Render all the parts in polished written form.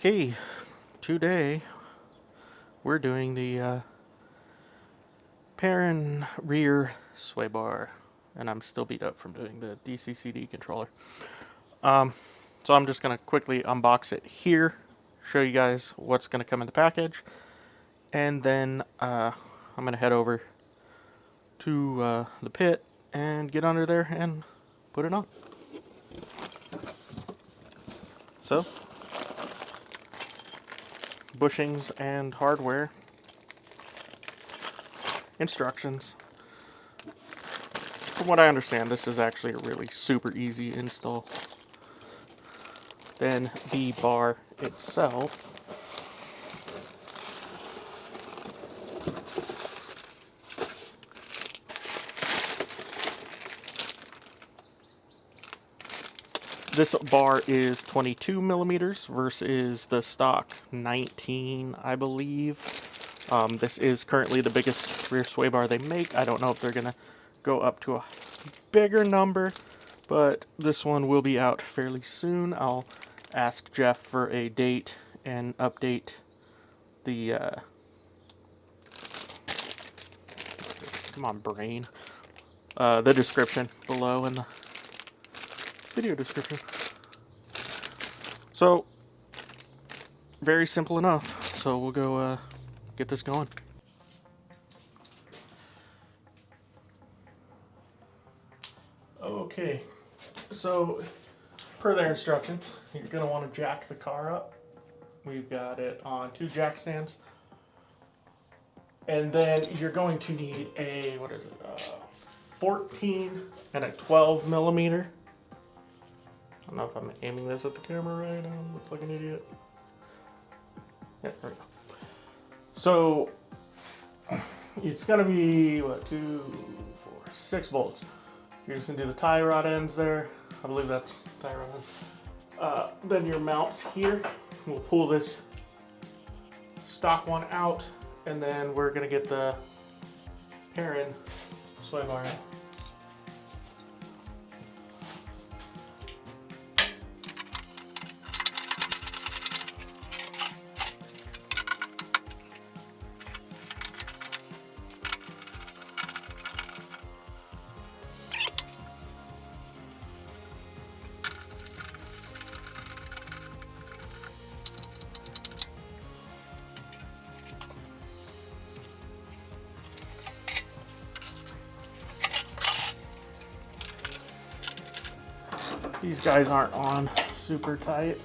Okay, today we're doing the Perrin Rear Sway Bar, and I'm still beat up from doing the DCCD controller. So I'm just gonna quickly unbox it here, show you guys what's gonna come in the package, and then I'm gonna head over to the pit and get under there and put it on. So, bushings and hardware, instructions. From what I understand, this is actually a really super easy install. Then the bar itself. This bar is 22 millimeters versus the stock 19, I believe. This is currently the biggest rear sway bar they make. I don't know if they're going to go up to a bigger number, but this one will be out fairly soon. I'll ask Jeff for a date and update the come on, brain, the description below in the video description. So, very simple enough. So we'll go get this going. Okay, so per their instructions, you're going to want to jack the car up. We've got it on 2 jack stands. And then you're going to need a, 14 and a 12 millimeter. I don't know if I'm aiming this at the camera right. I don't look like an idiot. Yeah, there we go. So it's gonna be what, 2, 4, 6 bolts. You're just gonna do the tie rod ends there. I believe that's tie rod ends. Then your mounts here. We'll pull this stock one out, and then we're gonna get the Perrin sway bar in. These guys aren't on super tight.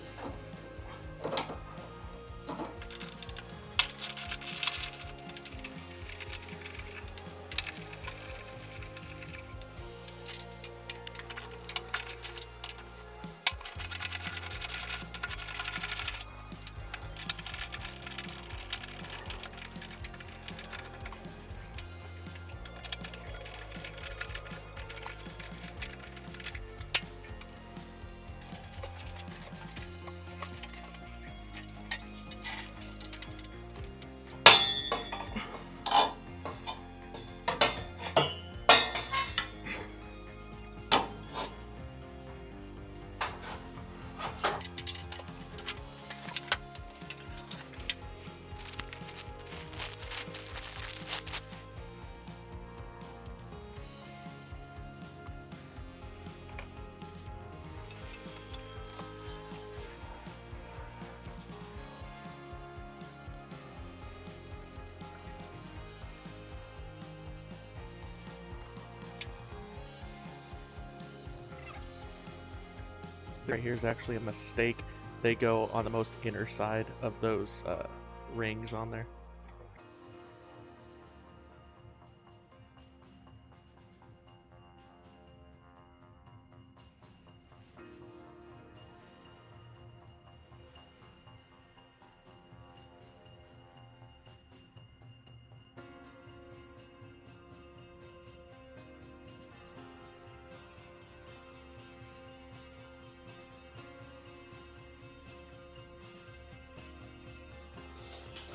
Right here is actually a mistake. They go on the most inner side of those rings on there.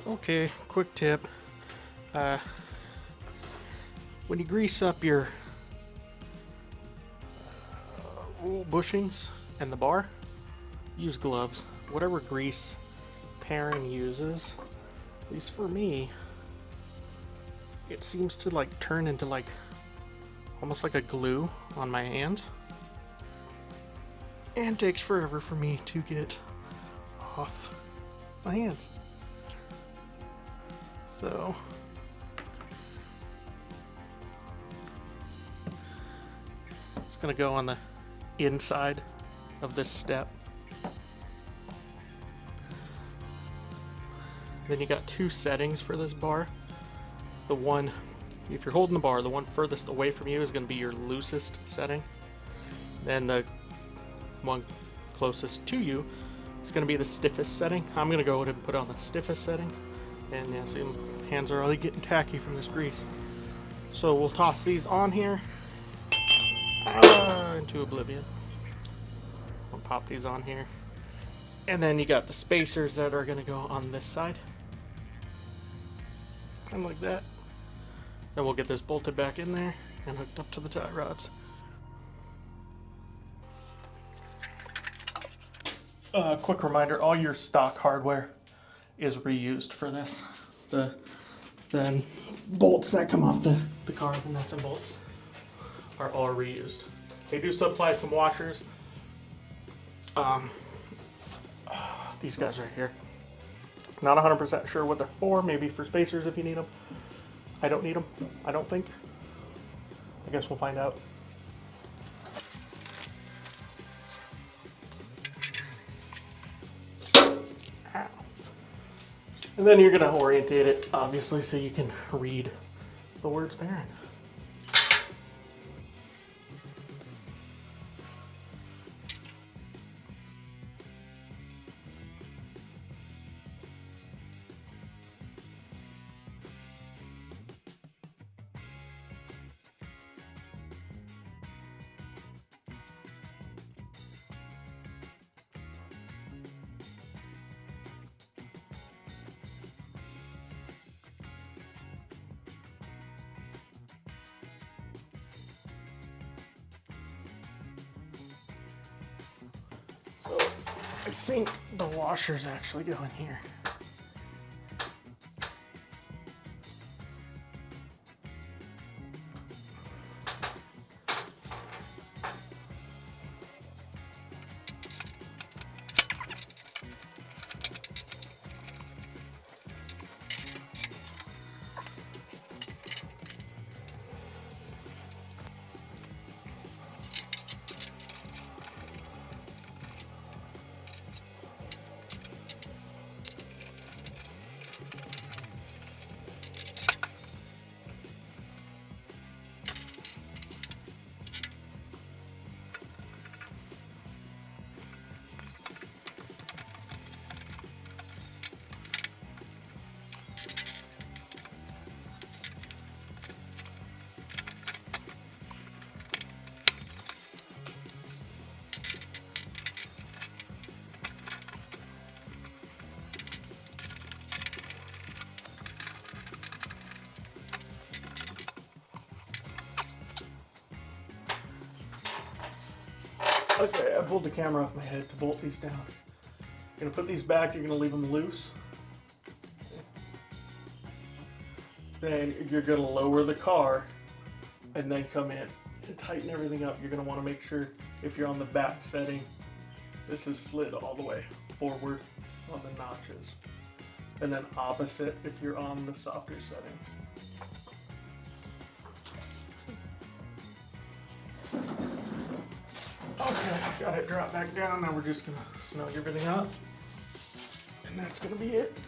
Okay, quick tip. When you grease up your bushings and the bar, use gloves. Whatever grease Perrin uses, at least for me, it seems to like turn into like almost like a glue on my hands, and takes forever for me to get off my hands. So it's gonna go on the inside of this step. Then you got two settings for this bar. The one, if you're holding the bar, the one furthest away from you is going to be your loosest setting. Then the one closest to you is going to be the stiffest setting. I'm going to go ahead and put on the stiffest setting. And yeah, see, my hands are already getting tacky from this grease. So we'll toss these on here into oblivion. We'll pop these on here. And then you got the spacers that are going to go on this side. Kind of like that. Then we'll get this bolted back in there and hooked up to the tie rods. Quick reminder, all your stock hardware is reused for this. The bolts that come off the car, the nuts and bolts, are all reused. They do supply some washers. These guys right here. Not 100% sure what they're for. Maybe for spacers if you need them. I don't need them, I don't think. I guess we'll find out. Ow. And then you're gonna orientate it, obviously, so you can read the words Perrin. So I think the washers actually go in here. Okay, I pulled the camera off my head to bolt these down. You're gonna put these back, you're gonna leave them loose. Then you're gonna lower the car and then come in and tighten everything up. You're gonna wanna make sure if you're on the back setting, this is slid all the way forward on the notches. And then opposite if you're on the softer setting. Okay, got it dropped back down. Now we're just gonna snug everything up. And that's gonna be it.